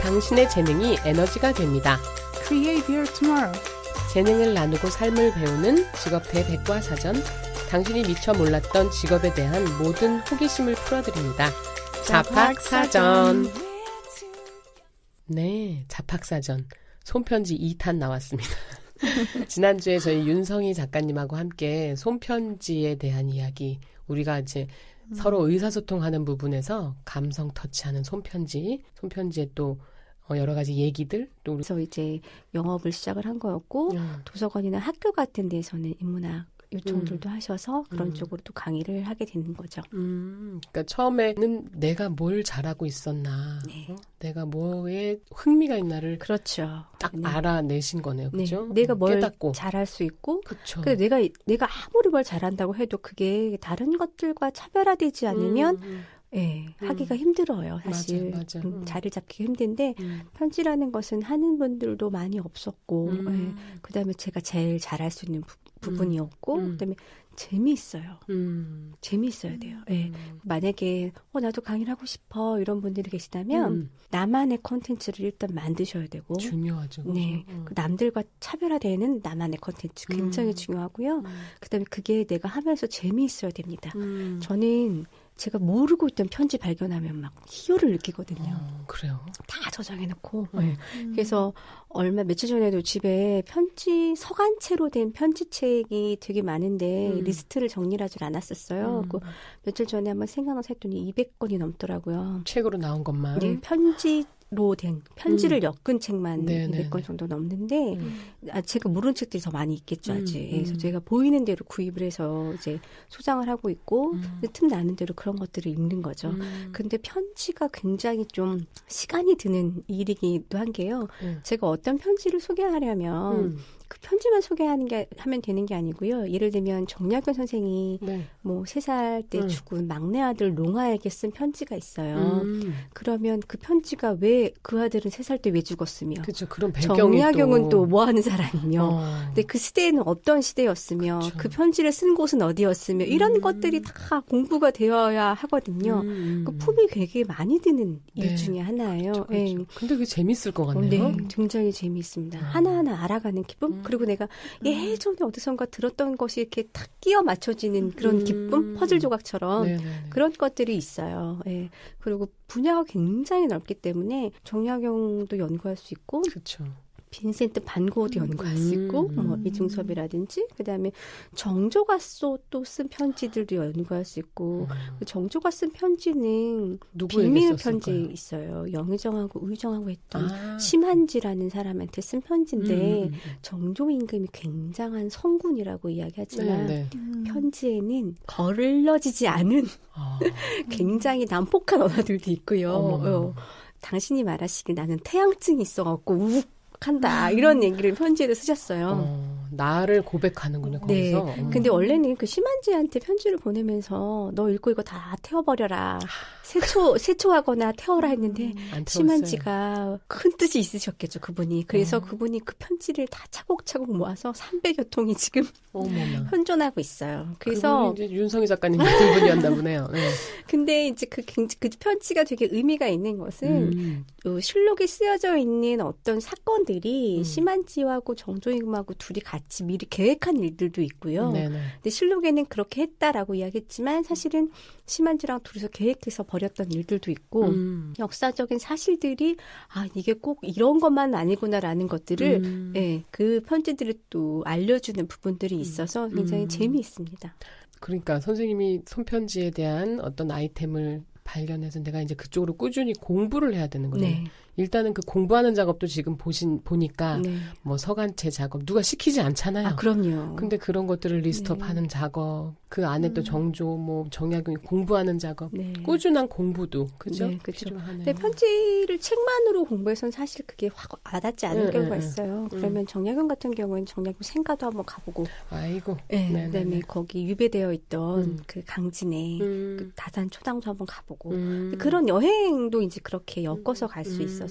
당신의 재능이 에너지가 됩니다. Create your tomorrow. 재능을 나누고 삶을 배우는 직업대 백과사전. 당신이 미처 몰랐던 직업에 대한 모든 호기심을 풀어드립니다. 자팍사전. 네, 자팍사전. 손편지 2탄 나왔습니다. 지난주에 저희 윤성희 작가님하고 함께 손편지에 대한 이야기, 우리가 이제 서로 의사소통하는 부분에서 감성 터치하는 손편지에 또 여러 가지 얘기들. 또 그래서 이제 영업을 시작을 한 거였고 도서관이나 학교 같은 데서는 인문학 요청들도 하셔서 그런 쪽으로 또 강의를 하게 되는 거죠. 그러니까 처음에는 내가 뭘 잘하고 있었나, 네. 내가 뭐에 흥미가 있나를 그렇죠. 딱 네. 알아내신 거네요, 그렇죠? 네. 내가 뭘 깨닫고. 잘할 수 있고, 그렇죠. 내가 아무리 뭘 잘한다고 해도 그게 다른 것들과 차별화되지 않으면 하기가 힘들어요, 사실. 맞아. 자리를 잡기가 힘든데 편지라는 것은 하는 분들도 많이 없었고 그다음에 제가 제일 잘할 수 있는 부분이었고 그다음에 재미있어요. 재미있어야 돼요. 만약에 나도 강의를 하고 싶어 이런 분들이 계시다면 나만의 콘텐츠를 일단 만드셔야 되고 중요하죠. 네, 남들과 차별화되는 나만의 콘텐츠 굉장히 중요하고요. 그다음에 그게 내가 하면서 재미있어야 됩니다. 저는 제가 모르고 있던 편지 발견하면 막 희열을 느끼거든요. 그래요? 다 저장해놓고. 그래서 며칠 전에도 집에 서간체로 된 편지책이 되게 많은데 리스트를 정리를 하질 않았었어요. 그 며칠 전에 한번 생각나서 했더니 200권이 넘더라고요. 책으로 나온 것만? 네, 편지로 된 편지를 엮은 책만 200권 정도 넘는데 제가 모르는 책들이 더 많이 있겠죠 아직. 그래서 제가 보이는 대로 구입을 해서 이제 소장을 하고 있고 틈 나는 대로 그런 것들을 읽는 거죠. 근데 편지가 굉장히 좀 시간이 드는 일이기도 한 게요. 제가 어떤 편지를 소개하려면 그 편지만 하면 되는 게 아니고요. 예를 들면 정약용 선생이 뭐 3살 때 죽은 막내 아들 롱아에게 쓴 편지가 있어요. 그러면 그 편지가 왜 그 아들은 3살 때 왜 죽었으며 그렇죠. 그런 배경이 정약용은 또 뭐 하는 사람이며 근데 그 시대에는 어떤 시대였으며 그쵸. 그 편지를 쓴 곳은 어디였으며 이런 것들이 다 공부가 되어야 하거든요. 그 품이 되게 많이 드는 일 중에 하나예요. 그렇죠. 근데 그게 재밌을 것 같네요. 네, 굉장히 재미있습니다. 하나하나 알아가는 기쁨? 그리고 내가 예전에 어디선가 들었던 것이 이렇게 탁 끼어 맞춰지는 그런 기쁨? 퍼즐 조각처럼 그런 것들이 있어요. 예. 그리고 분야가 굉장히 넓기 때문에 정약용도 연구할 수 있고 그렇죠. 빈센트 반 고흐도 연구할 수 있고 뭐 이중섭이라든지 그다음에 정조가 또 쓴 편지들도 연구할 수 있고 정조가 쓴 편지는 비밀 편지 있어요. 영의정하고 우의정하고 했던 심한지라는 사람한테 쓴 편지인데 정조 임금이 굉장한 성군이라고 이야기하지만 편지에는 거를러지지 않은 굉장히 난폭한 언어들도 있고요. 당신이 말하시길 나는 태양증이 있어갖고 한다 이런 얘기를 편지에도 쓰셨어요. 나를 고백하는군요. 거기서. 네. 근데 원래는 그 심한지한테 편지를 보내면서 너 읽고 이거 다 태워버려라. 세초하거나 태워라 했는데 심한지가 큰 뜻이 있으셨겠죠. 그분이. 그래서 그분이 그 편지를 다 차곡차곡 모아서 300여 통이 지금 현존하고 있어요. 그래서 이제 윤성희 작가님 같은 분이었나 보네요. 네. 근데 이제 그 편지가 되게 의미가 있는 것은 실록에 쓰여져 있는 어떤 사건들이 심한지하고 정조임금하고 둘이 같이 미리 계획한 일들도 있고요. 근데 실록에는 그렇게 했다라고 이야기했지만 사실은 심한지랑 둘이서 계획해서 벌였던 일들도 있고 역사적인 사실들이 이게 꼭 이런 것만 아니구나라는 것들을 그 편지들을 또 알려주는 부분들이 있어서 굉장히 재미있습니다. 그러니까 선생님이 손편지에 대한 어떤 아이템을 발견해서 내가 이제 그쪽으로 꾸준히 공부를 해야 되는 거예요. 네. 일단은 그 공부하는 작업도 지금 보니까 뭐 서간체 작업 누가 시키지 않잖아요. 그럼요. 근데 그런 것들을 리스트업하는 작업, 그 안에 또 정조, 뭐 정약용이 공부하는 작업, 꾸준한 공부도 그죠? 네, 그렇죠. 필요하네요. 근데 편지를 책만으로 공부해서는 사실 그게 확 와닿지 않을 경우가 있어요. 그러면 정약용 같은 경우에는 정약용 생가도 한번 가보고, 아이고, 그다음에 거기 유배되어 있던 그 강진에 그 다산 초당도 한번 가보고 그런 여행도 이제 그렇게 엮어서 갈 수 있어서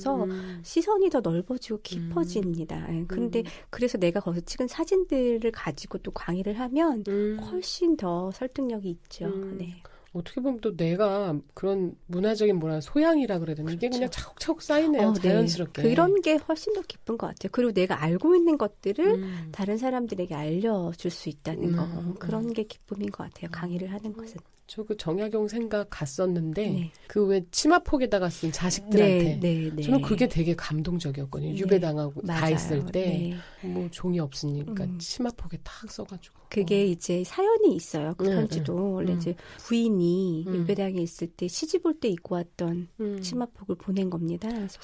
시선이 더 넓어지고 깊어집니다. 근데 그래서 내가 거기서 찍은 사진들을 가지고 또 강의를 하면 훨씬 더 설득력이 있죠. 네. 어떻게 보면 또 내가 그런 문화적인 소양이라 그래야 되나? 이게 그냥 그렇죠. 차곡차곡 쌓이네요. 네. 자연스럽게. 그런 게 훨씬 더 기쁜 것 같아요. 그리고 내가 알고 있는 것들을 다른 사람들에게 알려줄 수 있다는 거. 그런 게 기쁨인 것 같아요. 강의를 하는 것은. 저 그 정약용 생각 갔었는데 네. 그 왜 치마폭에다가 쓴 자식들한테 네. 저는 그게 되게 감동적이었거든요. 네. 유배당하고 다 맞아요. 있을 때 네. 뭐 종이 없으니까 치마폭에 탁 써가지고. 그게 이제 사연이 있어요. 그 편지도. 원래 이제 부인이 유배당에 있을 때 시집 올 때 입고 왔던 치마폭을 보낸 겁니다. 그래서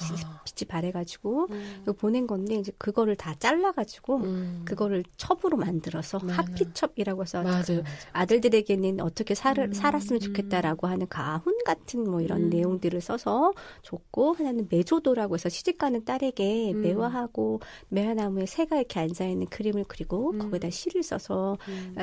빛이 바래가지고 그거 보낸 건데 이제 그거를 다 잘라가지고 그거를 첩으로 만들어서 하피첩이라고 해서 맞아요. 그 아들들에게는 어떻게 살았으면 좋겠다라고 하는 가훈 같은 뭐 이런 내용들을 써서 줬고 하나는 매조도라고 해서 시집가는 딸에게 매화하고 매화나무에 새가 이렇게 앉아있는 그림을 그리고 거기다 시를 써서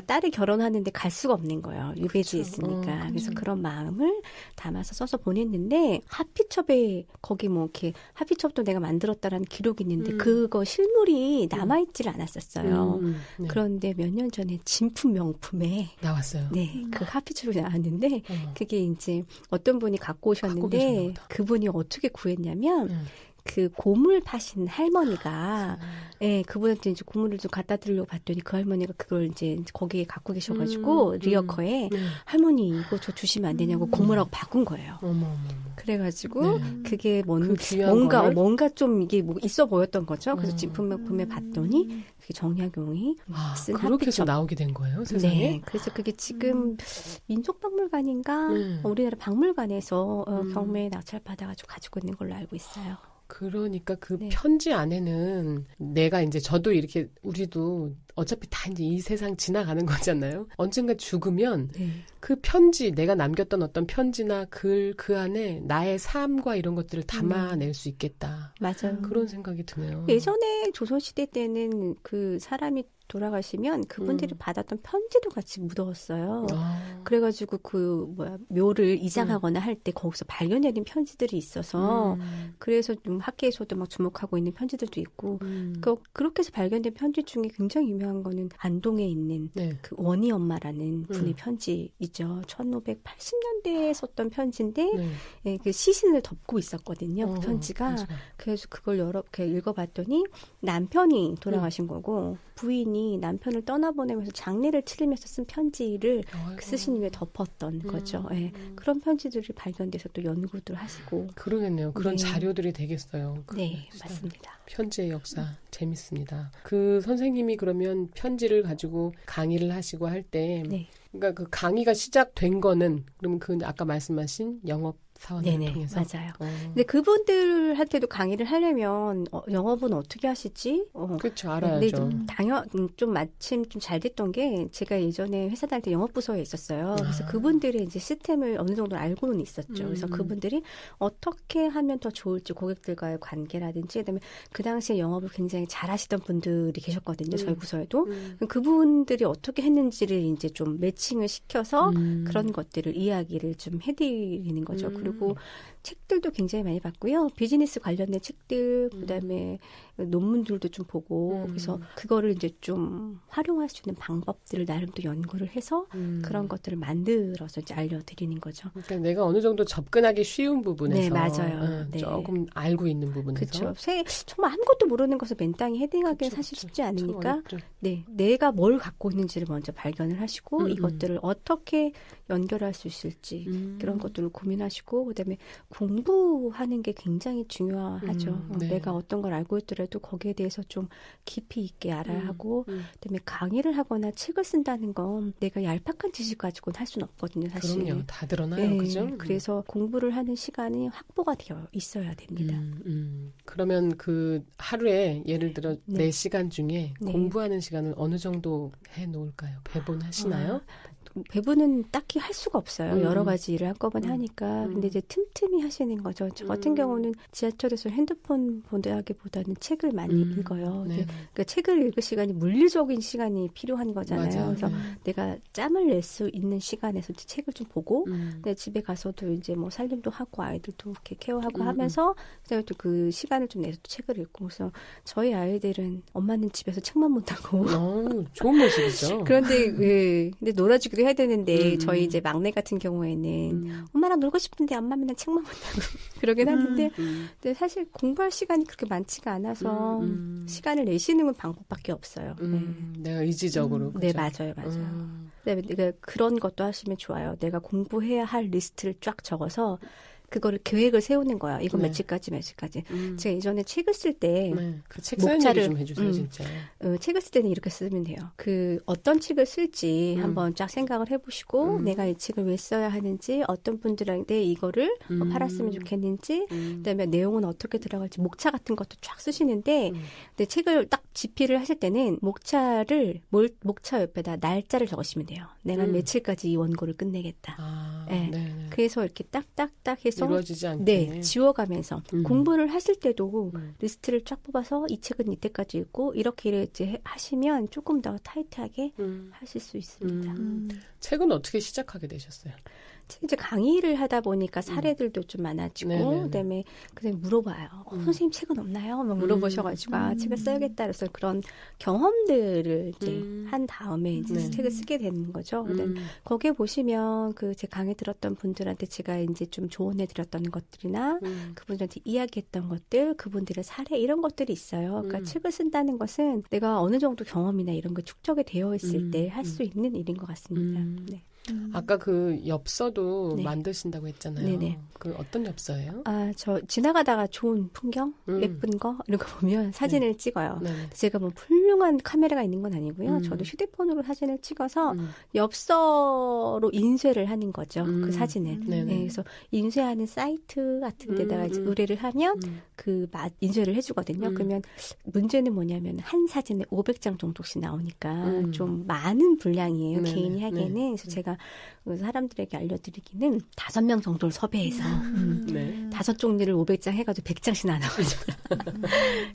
딸이 결혼하는데 갈 수가 없는 거예요. 유배지에 있으니까. 그래서 그런 마음을 담아서 써서 보냈는데 하피첩에 거기 뭐 이렇게 하피첩도 내가 만들었다라는 기록이 있는데 그거 실물이 남아있지를 않았었어요. 네. 그런데 몇 년 전에 진품 명품에 나왔어요. 네, 그 하피첩이 나왔는데 그게 이제 어떤 분이 갖고 오셨는데 계셨나 보다. 그분이 어떻게 구했냐면 그 고물 파신 할머니가 예, 그분한테 이제 고물을 좀 갖다 드리려고 봤더니 그 할머니가 그걸 이제 거기에 갖고 계셔가지고 리어커에 할머니 이거 저 주시면 안 되냐고 고물하고 바꾼 거예요. 어머. 그래가지고 그게 그 귀한 뭔가 좀 이게 뭐 있어 보였던 거죠. 그래서 진품명품에 봤더니 그게 정약용이 쓴 그렇게 해서 하피첩. 나오게 된 거예요, 세상에? 네, 그래서 그게 지금 민속박물관인가 우리나라 박물관에서 경매에 낙찰받아가지고 가지고 있는 걸로 알고 있어요. 그러니까 그 네. 편지 안에는 내가 이제 저도 이렇게 우리도 어차피 다 이제 이 세상 지나가는 거잖아요. 언젠가 죽으면 그 편지 내가 남겼던 어떤 편지나 글 그 안에 나의 삶과 이런 것들을 담아낼 수 있겠다. 맞아요. 그런 생각이 드네요. 예전에 조선시대 때는 그 사람이 돌아가시면 그분들이 받았던 편지도 같이 묻어왔어요. 그래가지고 묘를 이장하거나 할 때 거기서 발견되는 편지들이 있어서 그래서 좀 학계에서도 막 주목하고 있는 편지들도 있고 그렇게 해서 발견된 편지 중에 굉장히 유명한 거는 안동에 있는 그 원희 엄마라는 분의 편지 있죠. 1580년대에 썼던 편지인데 예, 그 시신을 덮고 있었거든요. 그 편지가. 그래서 그걸 이렇게 읽어봤더니 남편이 돌아가신 거고 부인이 남편을 떠나보내면서 장례를 치르면서 쓴 편지를 쓰신 위에 덮었던 거죠. 예. 그런 편지들이 발견돼서 또 연구들 하시고. 그러겠네요. 그런 네. 자료들이 되겠어요. 네, 맞습니다. 편지의 역사 재밌습니다. 그 선생님이 그러면 편지를 가지고 강의를 하시고 할 때 네. 그러니까 그 강의가 시작된 거는 그러면 그 아까 말씀하신 영업 사원을 네네, 통해서 맞아요. 근데 그분들한테도 강의를 하려면 영업은 어떻게 하시지? 그렇죠, 근데 알아야죠. 좀 마침 좀 잘 됐던 게 제가 예전에 회사 다닐 때 영업부서에 있었어요. 그래서 그분들의 이제 시스템을 어느 정도 알고는 있었죠. 그래서 그분들이 어떻게 하면 더 좋을지 고객들과의 관계라든지 그다음에 그 당시에 영업을 굉장히 잘하시던 분들이 계셨거든요. 저희 부서에도 그분들이 어떻게 했는지를 이제 좀 매칭을 시켜서 그런 것들을 이야기를 좀 해드리는 거죠. 그리고 책들도 굉장히 많이 봤고요. 비즈니스 관련된 책들, 그다음에 논문들도 좀 보고 그래서 그거를 이제 좀 활용할 수 있는 방법들을 나름 또 연구를 해서 그런 것들을 만들어서 이제 알려드리는 거죠. 그러니까 내가 어느 정도 접근하기 쉬운 부분에서 네, 맞아요. 네. 조금 알고 있는 부분에서 그렇죠. 정말 아무것도 모르는 것을 맨땅에 헤딩하기는 그쵸, 사실 그쵸. 쉽지 참 않으니까 어렵죠. 네, 내가 뭘 갖고 있는지를 먼저 발견을 하시고 이것들을 어떻게 연결할 수 있을지 그런 것들을 고민하시고 그다음에 공부하는 게 굉장히 중요하죠. 네. 내가 어떤 걸 알고 있더라도 거기에 대해서 좀 깊이 있게 알아야 하고 그다음에 강의를 하거나 책을 쓴다는 건 내가 얄팍한 지식 가지고는 할 수는 없거든요. 사실. 그럼요. 다 드러나요. 네, 그죠? 그래서 공부를 하는 시간이 확보가 되어 있어야 됩니다. 그러면 그 하루에 예를 들어 네. 4시간 중에 네. 공부하는 시간을 어느 정도 해 놓을까요? 배분하시나요? 배분은 딱히 할 수가 없어요. 여러 가지 일을 한꺼번에 하니까. 근데 이제 틈틈이 하시는 거죠. 저 같은 경우는 지하철에서 핸드폰 보다기보다는 책을 많이 읽어요. 네. 그러니까 책을 읽을 시간이 물리적인 시간이 필요한 거잖아요. 맞아요. 그래서 네. 내가 짬을 낼 수 있는 시간에서 이제 책을 좀 보고 근데 집에 가서도 이제 뭐 살림도 하고 아이들도 이렇게 케어하고 하면서 그다음에 또 그 시간을 좀 내서 또 책을 읽고 그래서 저희 아이들은 엄마는 집에서 책만 본다고 좋은 모습이죠. 그런데 근데 놀아주기도 공부도 해야 되는데 저희 이제 막내 같은 경우에는 엄마랑 놀고 싶은데 엄마 맨날 책만 본다고 그러긴 하는데 근데 사실 공부할 시간이 그렇게 많지가 않아서 시간을 내시는 방법밖에 없어요. 내가 의지적으로. 네, 그죠? 맞아요. 네, 그러니까 그런 것도 하시면 좋아요. 내가 공부해야 할 리스트를 쫙 적어서 그거를 계획을 세우는 거야. 이건 네. 며칠까지. 제가 예전에 책을 쓸 때 그책 쓰는 얘기 목차를 좀 해주세요, 진짜. 책을 쓸 때는 이렇게 쓰면 돼요. 그 어떤 책을 쓸지 한번 쫙 생각을 해보시고 내가 이 책을 왜 써야 하는지 어떤 분들한테 이거를 팔았으면 좋겠는지 그다음에 내용은 어떻게 들어갈지 목차 같은 것도 쫙 쓰시는데 근데 책을 딱 집필을 하실 때는 목차 옆에다 날짜를 적으시면 돼요. 내가 며칠까지 이 원고를 끝내겠다. 아, 네. 네네. 그래서 이렇게 딱딱딱 해서 이루어지지 않게. 네, 지워가면서 공부를 하실 때도 리스트를 쫙 뽑아서 이 책은 이때까지 읽고 이렇게 이제 하시면 조금 더 타이트하게 하실 수 있습니다. 책은 어떻게 시작하게 되셨어요? 이제 강의를 하다 보니까 사례들도 좀 많아지고 네네네. 그다음에 그냥 물어봐요. 선생님 책은 없나요? 막 물어보셔가지고 책을 써야겠다. 그래서 그런 경험들을 이제 한 다음에 이제 네. 책을 쓰게 되는 거죠. 근데 거기에 보시면 그 제 강의 들었던 분들한테 제가 이제 좀 조언해드렸던 것들이나 그분들한테 이야기했던 것들, 그분들의 사례 이런 것들이 있어요. 그러니까 책을 쓴다는 것은 내가 어느 정도 경험이나 이런 게 축적이 되어 있을 때 할 수 있는 일인 것 같습니다. 네. 아까 그 엽서도 네. 만드신다고 했잖아요. 네네. 그 어떤 엽서예요? 저 지나가다가 좋은 풍경, 예쁜 거 이런 거 보면 사진을 찍어요. 네네. 제가 뭐 훌륭한 카메라가 있는 건 아니고요. 저도 휴대폰으로 사진을 찍어서 엽서로 인쇄를 하는 거죠. 그 사진을. 네네. 네, 그래서 인쇄하는 사이트 같은 데다가 이제 의뢰를 하면 그 인쇄를 해주거든요. 그러면 문제는 뭐냐면 한 사진에 500장 정도씩 나오니까 좀 많은 분량이에요. 네네. 개인이 하기에는. 그래서 제가 사람들에게 알려드리기는 5명 정도를 섭외해서 네. 5종류를 500장 해가지고 100장씩 나눠가지고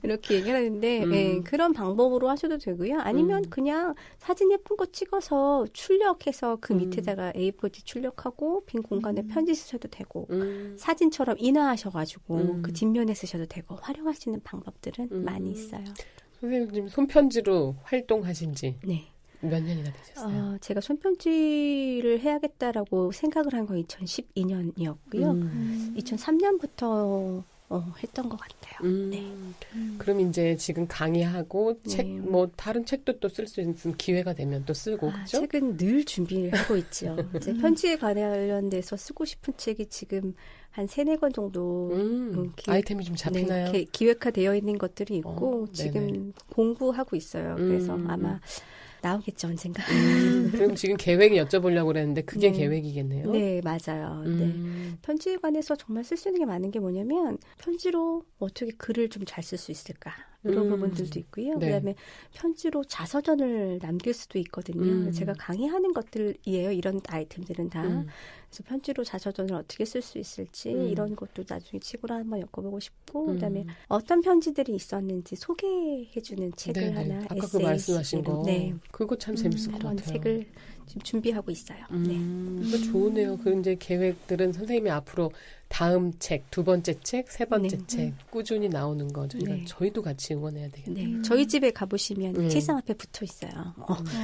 이렇게 얘기하는데 네, 그런 방법으로 하셔도 되고요. 아니면 그냥 사진 예쁜 거 찍어서 출력해서 그 밑에다가 A4지 출력하고 빈 공간에 편지 쓰셔도 되고 사진처럼 인화하셔가지고 그 뒷면에 쓰셔도 되고 활용할 수 있는 방법들은 많이 있어요. 선생님 지금 손편지로 활동하신 지 네. 몇 년이나 되셨어요? 제가 손편지를 해야겠다라고 생각을 한 건 2012년이었고요. 2003년부터 했던 것 같아요. 네. 그럼 이제 지금 강의하고 네. 책, 뭐 다른 책도 또 쓸 수 있는 기회가 되면 또 쓰고 그렇죠? 책은 늘 준비를 하고 있죠. 이제 편지에 관련돼서 쓰고 싶은 책이 지금 한 3-4권 정도 아이템이 좀 잡히나요? 네, 기획화되어 있는 것들이 있고 네네. 지금 공부하고 있어요. 그래서 아마 나오겠죠, 언젠가. 그럼 지금 계획이 여쭤보려고 그랬는데 그게 계획이겠네요. 네, 맞아요. 네. 편지에 관해서 정말 쓸 수 있는 게 많은 게 뭐냐면 편지로 어떻게 글을 좀 잘 쓸 수 있을까 이런 부분들도 있고요. 네. 그다음에 편지로 자서전을 남길 수도 있거든요. 제가 강의하는 것들이에요. 이런 아이템들은 다. 그래서 편지로 자서전을 어떻게 쓸 수 있을지 이런 것도 나중에 책으로 한번 엮어보고 싶고 그다음에 어떤 편지들이 있었는지 소개해주는 책을 네네. 하나 아까 그 에세이 말씀하신 거 네. 그거 참 재밌을 것 그런 같아요. 책을 지금 준비하고 있어요. 네. 그거 좋으네요. 그 이제 계획들은 선생님이 앞으로 다음 책, 2번째 책, 3번째 네. 책 꾸준히 나오는 거 네. 저희도 같이 응원해야 되겠네요. 네, 저희 집에 가보시면 책상 앞에 붙어 있어요.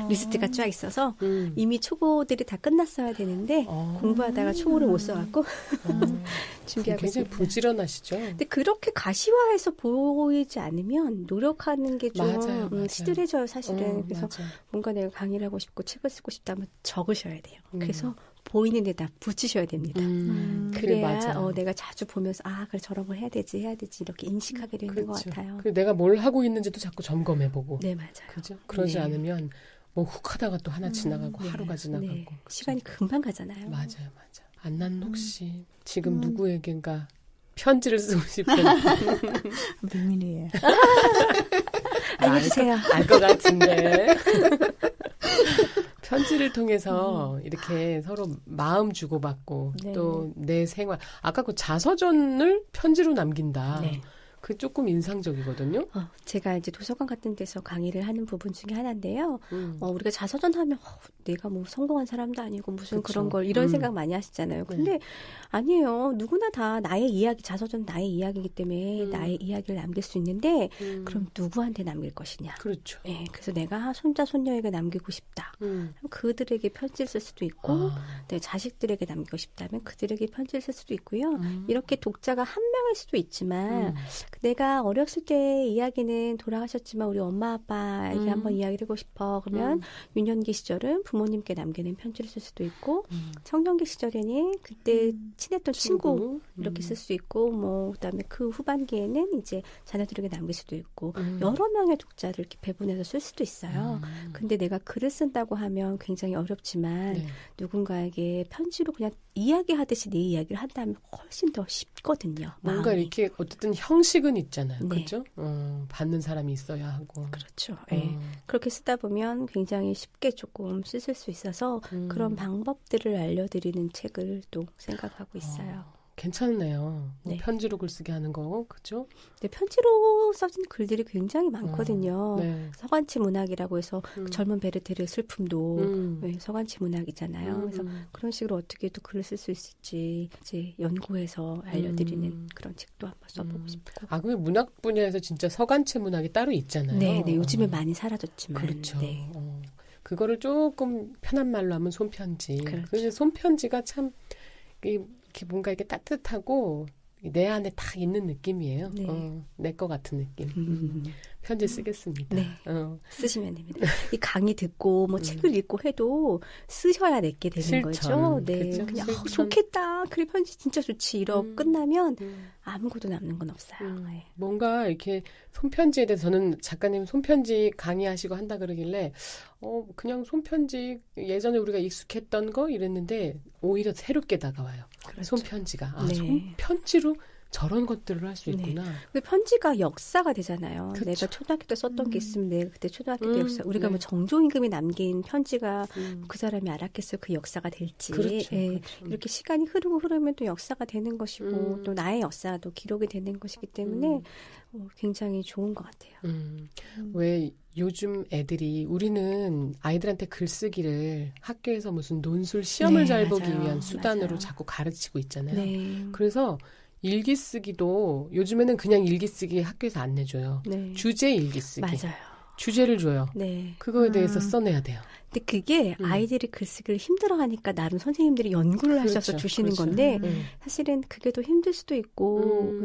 리스트가 쫙 있어서 이미 초고들이 다 끝났어야 되는데 공부하다가 초고를 못 써갖고 준비하고 굉장히 있습니다. 부지런하시죠? 근데 그렇게 가시화해서 보이지 않으면 노력하는 게 좀 맞아요. 시들해져요, 사실은. 그래서 맞아요. 뭔가 내가 강의를 하고 싶고 책을 쓰고 싶다면 적으셔야 돼요. 그래서 보이는 데다 붙이셔야 됩니다. 그래, 그래야 맞아요. 내가 자주 보면서 그래 저런 걸 해야 되지 이렇게 인식하게 되는 것 그렇죠. 같아요. 그 내가 뭘 하고 있는지도 자꾸 점검해보고. 네, 맞아요. 그죠? 그러지 네. 않으면 뭐 훅 하다가 또 하나 지나가고 네. 하루가 지나가고. 네. 그죠? 시간이 금방 가잖아요. 맞아요. 안나는 혹시 지금 누구에겐가 편지를 쓰고 싶은 비밀이에요. 알려주세요. 알 것 같은데. 편지를 통해서 이렇게 서로 마음 주고받고 네. 또 내 생활. 아까 그 자서전을 편지로 남긴다. 네. 그 조금 인상적이거든요. 제가 이제 도서관 같은 데서 강의를 하는 부분 중에 하나인데요. 우리가 자서전하면 내가 뭐 성공한 사람도 아니고 무슨 그쵸. 그런 걸 이런 생각 많이 하시잖아요. 근데 아니에요. 누구나 다 나의 이야기, 자서전 나의 이야기이기 때문에 나의 이야기를 남길 수 있는데 그럼 누구한테 남길 것이냐. 그렇죠. 네, 그래서 내가 손자 손녀에게 남기고 싶다. 그럼 그들에게 편지를 쓸 수도 있고 내 자식들에게 남기고 싶다면 그들에게 편지를 쓸 수도 있고요. 이렇게 독자가 한 명일 수도 있지만 내가 어렸을 때 이야기는 돌아가셨지만 우리 엄마 아빠에게 한번 이야기를 하고 싶어. 그러면 유년기 시절은 부모님께 남기는 편지를 쓸 수도 있고 청년기 시절에는 그때 친했던 친구 이렇게 쓸 수 있고 뭐 그다음에 그 후반기에는 이제 자녀들에게 남길 수도 있고 여러 명의 독자를 이렇게 배분해서 쓸 수도 있어요. 근데 내가 글을 쓴다고 하면 굉장히 어렵지만 네. 누군가에게 편지로 그냥 이야기하듯이 내 이야기를 한다면 훨씬 더 쉽거든요. 뭔가 마음이. 이렇게 어쨌든 형식은 있잖아요. 네. 그렇죠? 받는 사람이 있어야 하고. 그렇죠. 예. 그렇게 쓰다 보면 굉장히 쉽게 조금 쓰실 수 있어서 그런 방법들을 알려드리는 책을 또 생각하고 있어요. 괜찮네요. 네. 편지로 글쓰기 하는 거, 그죠? 근데 편지로 써진 글들이 굉장히 많거든요. 네. 서간치 문학이라고 해서 젊은 베르테르의 슬픔도 네, 서간치 문학이잖아요. 그래서 그런 식으로 어떻게 또 글을 쓸 수 있을지 이제 연구해서 알려드리는 그런 책도 한번 써보고 싶고. 아, 그럼 문학 분야에서 진짜 서간체 문학이 따로 있잖아요. 네, 네, 요즘에 많이 사라졌지만. 그렇죠. 네. 그거를 조금 편한 말로 하면 손편지. 그렇죠. 그 손편지가 참 이렇게 뭔가 이렇게 따뜻하고 내 안에 딱 있는 느낌이에요. 네. 내 거 같은 느낌. 편지 쓰겠습니다. 네. 쓰시면 됩니다. 이 강의 듣고 뭐 책을 읽고 해도 쓰셔야 내게 되는 실천. 거죠. 네. 그쵸? 그냥 실천. 좋겠다. 그래 편지 진짜 좋지. 이러고 끝나면 아무것도 남는 건 없어요. 네. 뭔가 이렇게 손편지에 대해서 저는 작가님 손편지 강의하시고 한다 그러길래 그냥 손편지 예전에 우리가 익숙했던 거 이랬는데 오히려 새롭게 다가와요. 그렇죠. 손편지가. 네. 손편지로 저런 것들을 할 수 네. 있구나. 근데 편지가 역사가 되잖아요. 그쵸. 내가 초등학교 때 썼던 게 있으면 내가 그때 초등학교 때 역사. 우리가 네. 뭐 정조임금이 남긴 편지가 그 사람이 알았겠어요. 그 역사가 될지. 그렇죠. 예. 그렇죠. 이렇게 시간이 흐르면 또 역사가 되는 것이고 또 나의 역사도 기록이 되는 것이기 때문에 굉장히 좋은 것 같아요. 왜 요즘 애들이 우리는 아이들한테 글쓰기를 학교에서 무슨 논술 시험을 네, 잘 보기 맞아요. 위한 수단으로 맞아요. 자꾸 가르치고 있잖아요. 네. 그래서 일기 쓰기도 요즘에는 그냥 일기 쓰기 학교에서 안 내줘요. 네. 주제 일기 쓰기. 맞아요. 주제를 줘요. 네. 그거에 대해서 써내야 돼요. 근데 그게 아이들이 글쓰기를 힘들어하니까 나름 선생님들이 연구를 하셔서 그렇죠, 주시는 그렇죠. 건데 사실은 그게 더 힘들 수도 있고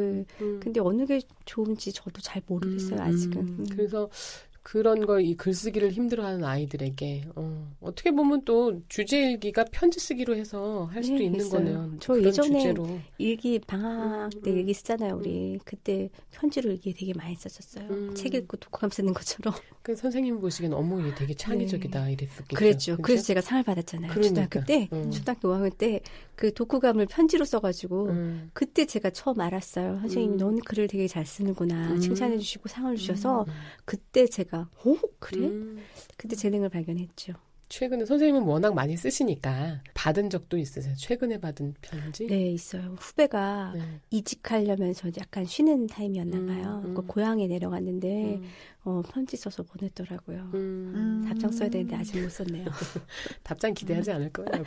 근데 어느 게 좋은지 저도 잘 모르겠어요 아직은. 그래서 그런 거 이 글쓰기를 힘들어하는 아이들에게 어떻게 보면 또 주제일기가 편지 쓰기로 해서 할 수도 네, 있는 있어요. 거네요. 저 그런 예전에 주제로. 일기 방학 때 일기 쓰잖아요 우리. 그때 편지로 일기 되게 많이 썼었어요. 책 읽고 독후감 쓰는 것처럼. 그 선생님 보시기엔 어머 얘 되게 창의적이다 이랬었겠죠. 그랬죠. 그죠? 그래서 제가 상을 받았잖아요. 그러니까. 초등학교 때. 초등학교 5학년 때 그 독후감을 편지로 써가지고 그때 제가 처음 알았어요. 선생님이 너는 글을 되게 잘 쓰는구나. 칭찬해 주시고 상을 주셔서 그때 제가 그래? 그때 재능을 발견했죠. 최근에 선생님은 워낙 많이 쓰시니까 받은 적도 있으세요? 최근에 받은 편지? 네, 있어요. 후배가 이직하려면서 약간 쉬는 타임이었나 봐요. 그 고향에 내려갔는데 편지 써서 보냈더라고요. 답장 써야 되는데 아직 못 썼네요. 답장 기대하지 않을 거예요.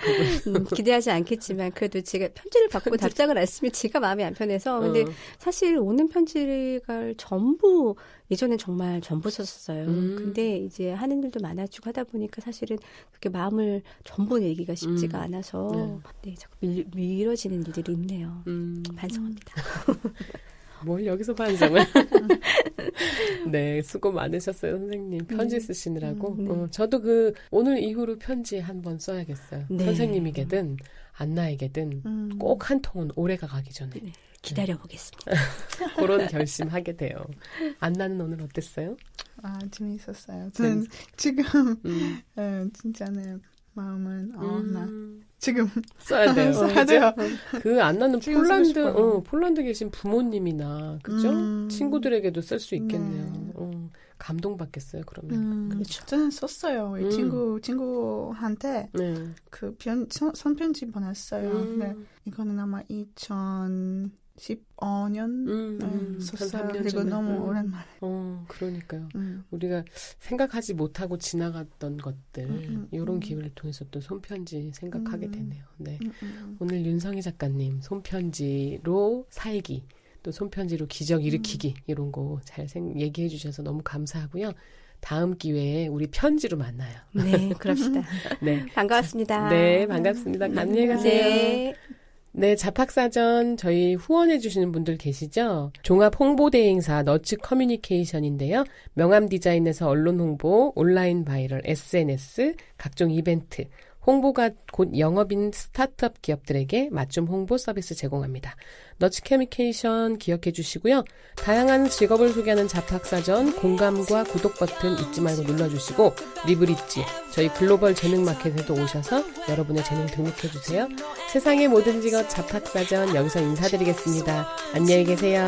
기대하지 않겠지만 그래도 제가 편지를 받고 답장을 안 쓰면 제가 마음이 안 편해서 근데 사실 오는 편지가 전부 예전엔 정말 전부 썼었어요. 근데 이제 하는 일도 많아지고 하다 보니까 사실은 그렇게 마음을 전부 내기가 쉽지가 않아서 네, 자꾸 미뤄지는 일들이 있네요. 반성합니다. 뭘 여기서 반성을. 네, 수고 많으셨어요, 선생님. 편지 쓰시느라고. 저도 오늘 이후로 편지 한번 써야겠어요. 네. 선생님에게든, 안나에게든 꼭 한 통은 올해가 가기 전에. 네, 기다려보겠습니다. 그런 결심하게 돼요. 안나는 오늘 어땠어요? 재밌었어요. 저는 지금, 진짜는 마음은, 나 지금 써야 돼요. 써야 돼요. 그 안나는 지금 쓰고 싶어요. 폴란드 계신 부모님이나, 그죠? 친구들에게도 쓸 수 있겠네요. 감동받겠어요, 그러면. 그렇죠. 저는 썼어요. 우리 친구한테 그 손편지 보냈어요. 네, 이거는 아마 2000 15년 썼어요. 한 3년 그리고 전에. 너무 오랜만에. 그러니까요. 우리가 생각하지 못하고 지나갔던 것들, 이런 음. 기회를 통해서 또 손편지 생각하게 되네요. 네. 음, 음. 오늘 윤성희 작가님 손편지로 살기, 또 손편지로 기적 일으키기 이런 거 잘 얘기해 주셔서 너무 감사하고요. 다음 기회에 우리 편지로 만나요. 네, 그럽시다. 네. 반가웠습니다. 네, 반갑습니다. 안녕히 가세요. 네. 네, 자팍사전 저희 후원해 주시는 분들 계시죠? 종합 홍보대 행사 너츠 커뮤니케이션인데요. 명함 디자인에서 언론 홍보, 온라인 바이럴, SNS, 각종 이벤트, 홍보가 곧 영업인 스타트업 기업들에게 맞춤 홍보 서비스 제공합니다. 너츠 커뮤니케이션 기억해 주시고요. 다양한 직업을 소개하는 자팍사전 공감과 구독 버튼 잊지 말고 눌러주시고 리브릿지 저희 글로벌 재능 마켓에도 오셔서 여러분의 재능 등록해 주세요. 세상의 모든 직업 자팍사전 여기서 인사드리겠습니다. 안녕히 계세요.